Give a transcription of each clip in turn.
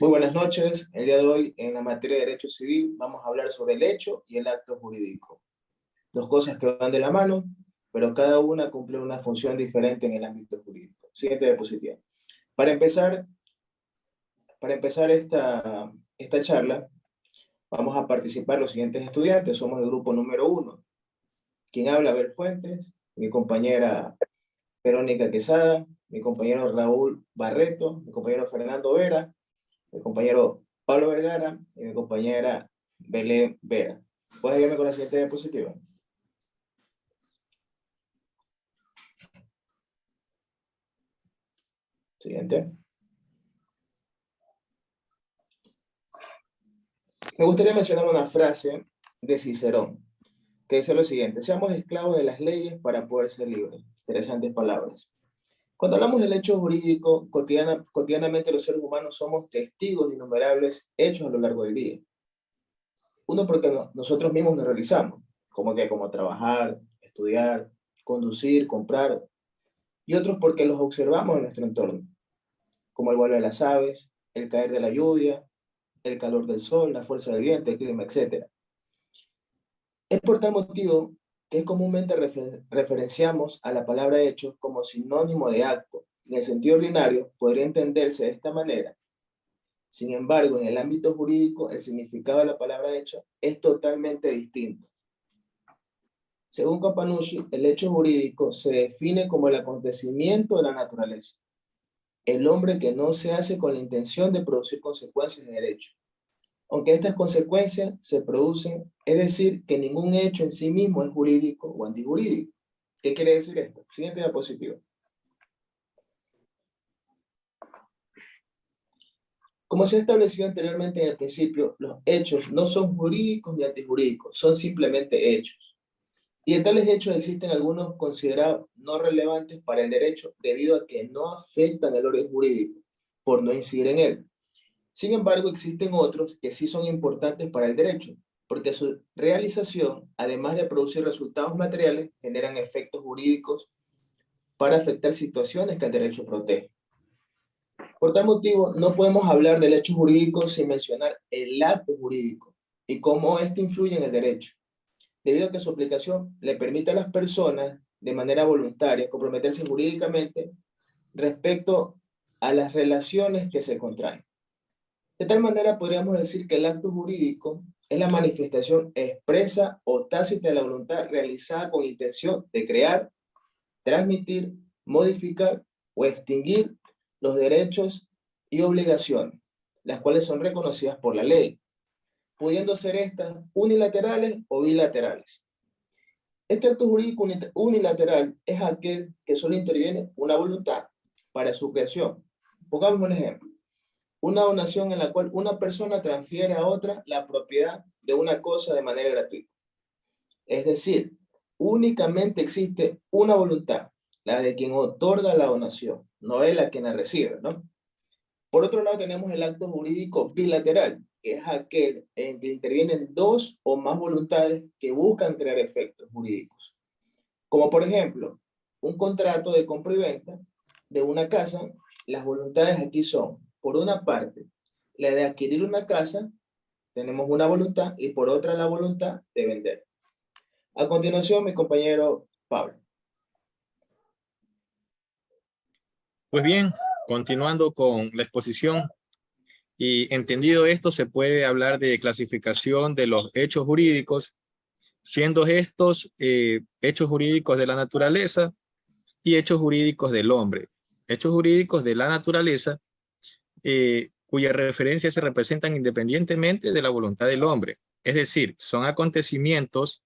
Muy buenas noches. El día de hoy, en la materia de Derecho Civil, vamos a hablar sobre el hecho y el acto jurídico. Dos cosas que van de la mano, pero cada una cumple una función diferente en el ámbito jurídico. Siguiente diapositiva. Para empezar, esta charla, vamos a participar los siguientes estudiantes. Somos el grupo número 1. Quien habla, Abel Fuentes, mi compañera Verónica Quesada, mi compañero Raúl Barreto, mi compañero Fernando Vera, mi compañero Pablo Vergara y mi compañera Belén Vera. ¿Puedes ayudarme con la siguiente diapositiva? Siguiente. Me gustaría mencionar una frase de Cicerón, que dice lo siguiente: seamos esclavos de las leyes para poder ser libres. Interesantes palabras. Cuando hablamos del hecho jurídico, cotidianamente los seres humanos somos testigos de innumerables hechos a lo largo del día. Uno, porque nosotros mismos nos realizamos, como trabajar, estudiar, conducir, comprar, y otros porque los observamos en nuestro entorno, como el vuelo de las aves, el caer de la lluvia, el calor del sol, la fuerza del viento, el clima, etc. Es por tal motivo que comúnmente referenciamos a la palabra hecho como sinónimo de acto. En el sentido ordinario podría entenderse de esta manera. Sin embargo, en el ámbito jurídico, el significado de la palabra hecho es totalmente distinto. Según Campanucci, el hecho jurídico se define como el acontecimiento de la naturaleza, el hombre que no se hace con la intención de producir consecuencias de derecho, aunque estas consecuencias se producen, es decir, que ningún hecho en sí mismo es jurídico o antijurídico. ¿Qué quiere decir esto? Siguiente diapositiva. Como se ha establecido anteriormente en el principio, los hechos no son jurídicos ni antijurídicos, son simplemente hechos. Y de tales hechos existen algunos considerados no relevantes para el derecho debido a que no afectan el orden jurídico, por no incidir en él. Sin embargo, existen otros que sí son importantes para el derecho, porque su realización, además de producir resultados materiales, generan efectos jurídicos para afectar situaciones que el derecho protege. Por tal motivo, no podemos hablar del hecho jurídico sin mencionar el acto jurídico y cómo éste influye en el derecho, debido a que su aplicación le permite a las personas, de manera voluntaria, comprometerse jurídicamente respecto a las relaciones que se contraen. De tal manera, podríamos decir que el acto jurídico es la manifestación expresa o tácita de la voluntad realizada con intención de crear, transmitir, modificar o extinguir los derechos y obligaciones, las cuales son reconocidas por la ley, pudiendo ser estas unilaterales o bilaterales. Este acto jurídico unilateral es aquel que solo interviene una voluntad para su creación. Pongamos un ejemplo: una donación en la cual una persona transfiere a otra la propiedad de una cosa de manera gratuita. Es decir, únicamente existe una voluntad, la de quien otorga la donación, no es la quien la recibe, ¿no? Por otro lado, tenemos el acto jurídico bilateral, que es aquel en que intervienen dos o más voluntades que buscan crear efectos jurídicos. Como por ejemplo, un contrato de compra y venta de una casa. Las voluntades aquí son, por una parte, la de adquirir una casa, tenemos una voluntad, y por otra la voluntad de vender. A continuación, mi compañero Pablo. Pues bien, continuando con la exposición y entendido esto, se puede hablar de clasificación de los hechos jurídicos, siendo estos hechos jurídicos de la naturaleza y hechos jurídicos del hombre. Hechos jurídicos de la naturaleza cuyas referencias se representan independientemente de la voluntad del hombre. Es decir, son acontecimientos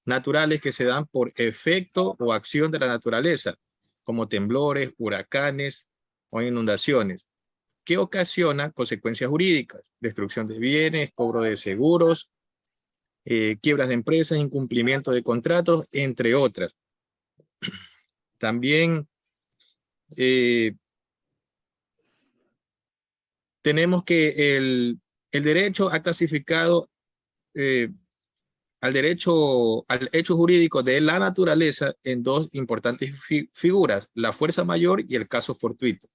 naturales que se dan por efecto o acción de la naturaleza, como temblores, huracanes o inundaciones, que ocasionan consecuencias jurídicas, destrucción de bienes, cobro de seguros, quiebras de empresas, incumplimiento de contratos, entre otras. También tenemos que el derecho ha clasificado al hecho jurídico de la naturaleza en dos importantes figuras, la fuerza mayor y el caso fortuito.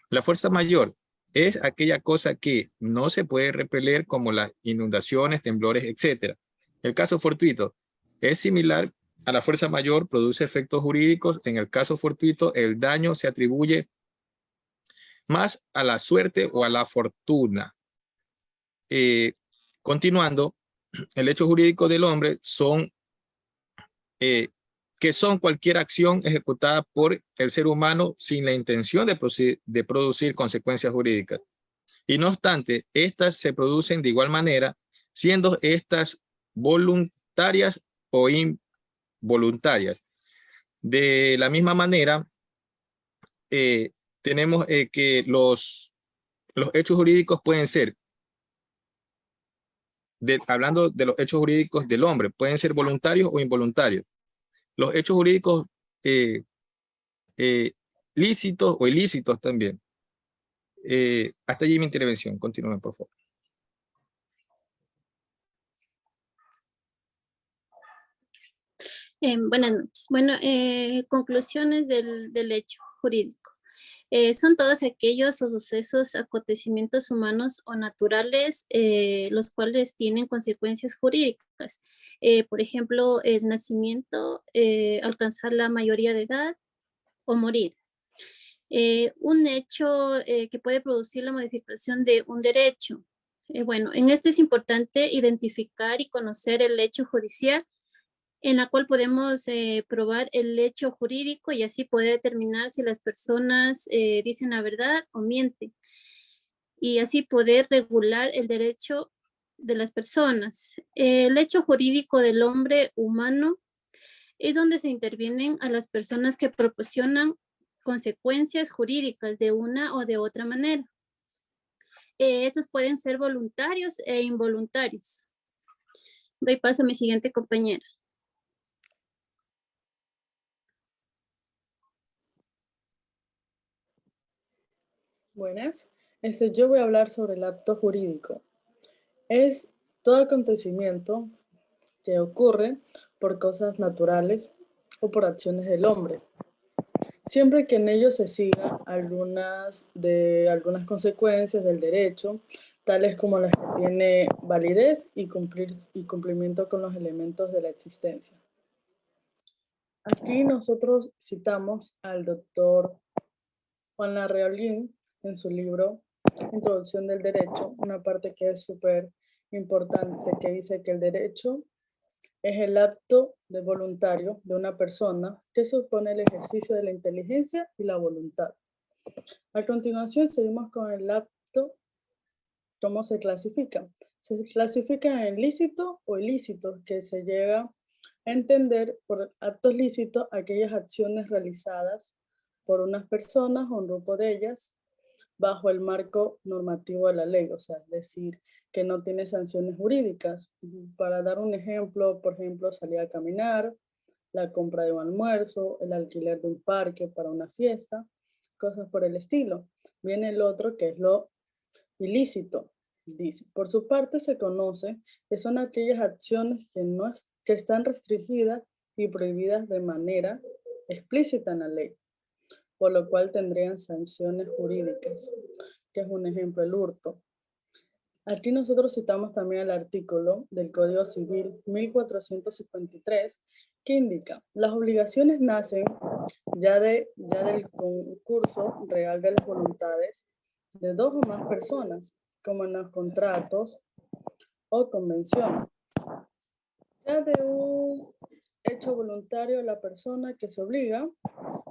La fuerza mayor es aquella cosa que no se puede repeler, como las inundaciones, temblores, etc. El caso fortuito es similar a la fuerza mayor, produce efectos jurídicos. En el caso fortuito, el daño se atribuye más a la suerte o a la fortuna. Continuando, el hecho jurídico del hombre son que son cualquier acción ejecutada por el ser humano sin la intención de producir consecuencias jurídicas. Y no obstante, estas se producen de igual manera, siendo estas voluntarias o involuntarias. De la misma manera, tenemos que los hechos jurídicos pueden ser, hablando de los hechos jurídicos del hombre, pueden ser voluntarios o involuntarios. Los hechos jurídicos lícitos o ilícitos también. Hasta allí mi intervención. Continúen, por favor. Buenas noches. Bueno, conclusiones del hecho jurídico. Son todos aquellos o sucesos, acontecimientos humanos o naturales, los cuales tienen consecuencias jurídicas. Por ejemplo, el nacimiento, alcanzar la mayoría de edad o morir. Un hecho que puede producir la modificación de un derecho. Bueno, en este es importante identificar y conocer el hecho judicial, en la cual podemos probar el hecho jurídico y así poder determinar si las personas dicen la verdad o mienten. Y así poder regular el derecho de las personas. El hecho jurídico del hombre humano es donde se intervienen a las personas que proporcionan consecuencias jurídicas de una o de otra manera. Estos pueden ser voluntarios e involuntarios. Doy paso a mi siguiente compañera. Buenas. Yo voy a hablar sobre el acto jurídico. Es todo acontecimiento que ocurre por cosas naturales o por acciones del hombre, siempre que en ello se sigan algunas consecuencias del derecho, tales como las que tiene validez y cumplimiento con los elementos de la existencia. Aquí nosotros citamos al doctor Juan Larraín en su libro Introducción del Derecho, una parte que es súper importante, que dice que el derecho es el acto de voluntario de una persona que supone el ejercicio de la inteligencia y la voluntad. A continuación seguimos con el acto. ¿Cómo se clasifica? Se clasifica en lícito o ilícito, que se llega a entender por actos lícitos aquellas acciones realizadas por unas personas o un grupo de ellas bajo el marco normativo de la ley, o sea, es decir, que no tiene sanciones jurídicas. Para dar un ejemplo, por ejemplo, salir a caminar, la compra de un almuerzo, el alquiler de un parque para una fiesta, cosas por el estilo. Viene el otro, que es lo ilícito. Dice, por su parte se conoce que son aquellas acciones que están restringidas y prohibidas de manera explícita en la ley, por lo cual tendrían sanciones jurídicas, que es un ejemplo el hurto. Aquí nosotros citamos también el artículo del Código Civil 1453, que indica, las obligaciones nacen ya del concurso real de las voluntades de dos o más personas, como en los contratos o convenciones. Ya de un hecho voluntario la persona que se obliga,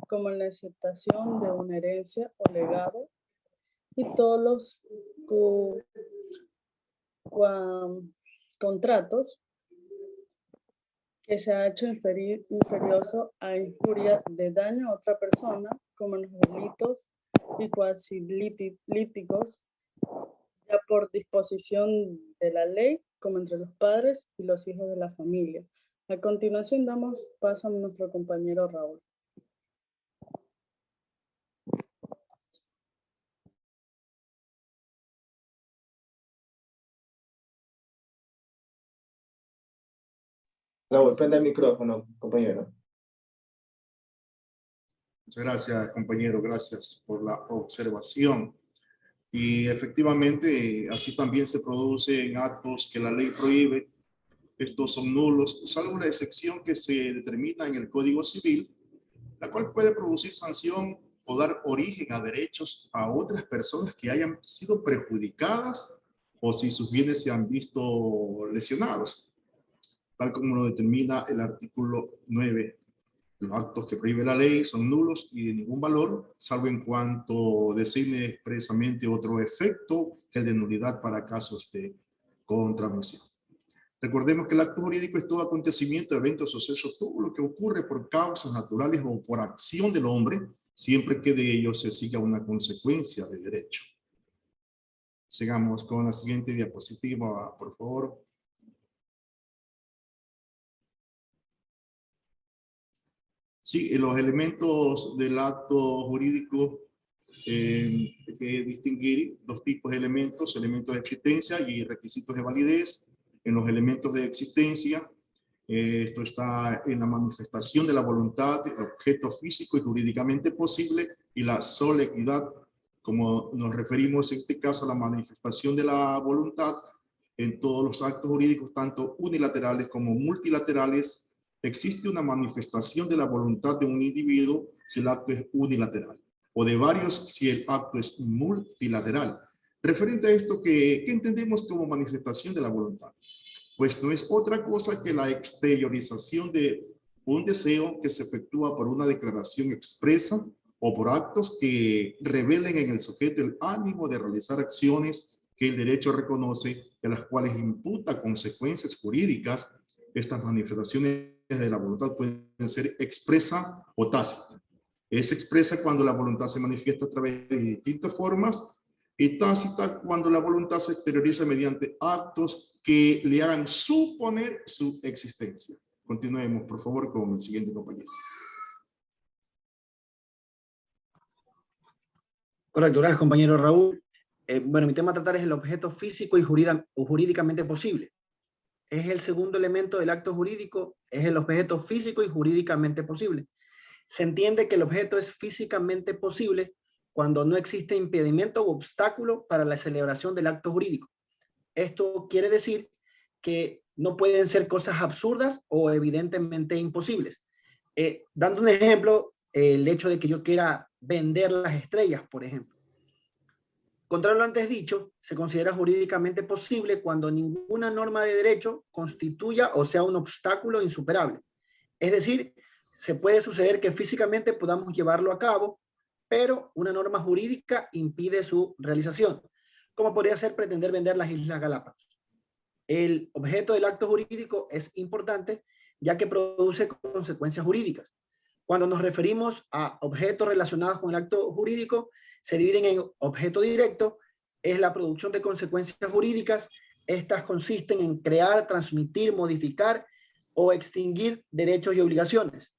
como en la aceptación de una herencia o legado, y todos los contratos que se ha hecho inferioso a injuria de daño a otra persona, como en los delitos y cuasilíticos, ya por disposición de la ley, como entre los padres y los hijos de la familia. A continuación damos paso a nuestro compañero Raúl. Raúl, prenda el micrófono, compañero. Muchas gracias, compañero. Gracias por la observación. Y efectivamente, así también se producen actos que la ley prohíbe. Estos son nulos, salvo la excepción que se determina en el Código Civil, la cual puede producir sanción o dar origen a derechos a otras personas que hayan sido perjudicadas o si sus bienes se han visto lesionados, tal como lo determina el artículo 9. Los actos que prohíbe la ley son nulos y de ningún valor, salvo en cuanto designe expresamente otro efecto que el de nulidad para casos de contravención. Recordemos que el acto jurídico es todo acontecimiento, evento, suceso, todo lo que ocurre por causas naturales o por acción del hombre, siempre que de ello se siga una consecuencia de derecho. Sigamos con la siguiente diapositiva, por favor. Sí, los elementos del acto jurídico hay que distinguir dos tipos de elementos de existencia y requisitos de validez. En los elementos de existencia, esto está en la manifestación de la voluntad, el objeto físico y jurídicamente posible, y la solemnidad, como nos referimos en este caso a la manifestación de la voluntad en todos los actos jurídicos, tanto unilaterales como multilaterales. Existe una manifestación de la voluntad de un individuo si el acto es unilateral, o de varios si el acto es multilateral. Referente a esto, ¿qué entendemos como manifestación de la voluntad? Pues no es otra cosa que la exteriorización de un deseo que se efectúa por una declaración expresa o por actos que revelen en el sujeto el ánimo de realizar acciones que el derecho reconoce, de las cuales imputa consecuencias jurídicas. Estas manifestaciones de la voluntad pueden ser expresa o tácita. Es expresa cuando la voluntad se manifiesta a través de distintas formas, y tácita cuando la voluntad se exterioriza mediante actos que le hagan suponer su existencia. Continuemos, por favor, con el siguiente compañero. Correcto, gracias, compañero Raúl. Bueno, mi tema a tratar es el objeto físico y jurídicamente posible. Es el segundo elemento del acto jurídico, es el objeto físico y jurídicamente posible. Se entiende que el objeto es físicamente posible cuando no existe impedimento u obstáculo para la celebración del acto jurídico. Esto quiere decir que no pueden ser cosas absurdas o evidentemente imposibles. Dando un ejemplo, el hecho de que yo quiera vender las estrellas, por ejemplo. Contrario a lo antes dicho, se considera jurídicamente posible cuando ninguna norma de derecho constituya o sea un obstáculo insuperable. Es decir, se puede suceder que físicamente podamos llevarlo a cabo, pero una norma jurídica impide su realización, como podría ser pretender vender las Islas Galápagos. El objeto del acto jurídico es importante, ya que produce consecuencias jurídicas. Cuando nos referimos a objetos relacionados con el acto jurídico, se dividen en objeto directo, es la producción de consecuencias jurídicas. Estas consisten en crear, transmitir, modificar o extinguir derechos y obligaciones.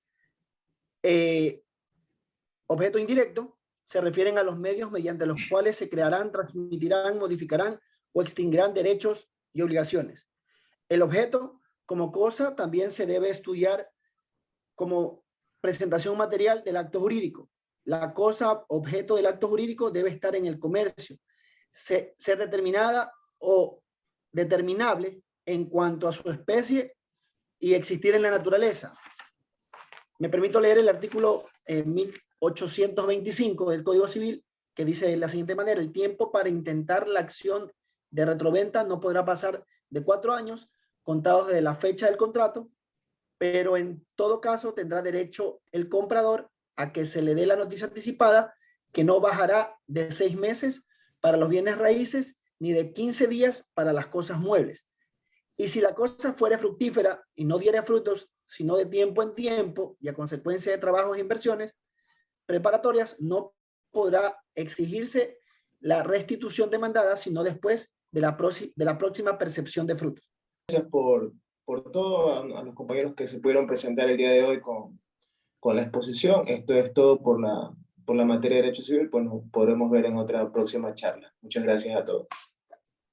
Objeto indirecto se refieren a los medios mediante los cuales se crearán, transmitirán, modificarán o extinguirán derechos y obligaciones. El objeto como cosa también se debe estudiar como presentación material del acto jurídico. La cosa objeto del acto jurídico debe estar en el comercio, ser determinada o determinable en cuanto a su especie y existir en la naturaleza. Me permito leer el artículo 1825 del Código Civil, que dice de la siguiente manera: el tiempo para intentar la acción de retroventa no podrá pasar de 4 años contados desde la fecha del contrato, pero en todo caso tendrá derecho el comprador a que se le dé la noticia anticipada, que no bajará de 6 meses para los bienes raíces ni de 15 días para las cosas muebles. Y si la cosa fuera fructífera y no diera frutos, sino de tiempo en tiempo y a consecuencia de trabajos e inversiones preparatorias, no podrá exigirse la restitución demandada, sino después de la próxima percepción de frutos. Gracias por todo a los compañeros que se pudieron presentar el día de hoy con la exposición. Esto es todo por la materia de Derecho Civil, pues nos podremos ver en otra próxima charla. Muchas gracias a todos.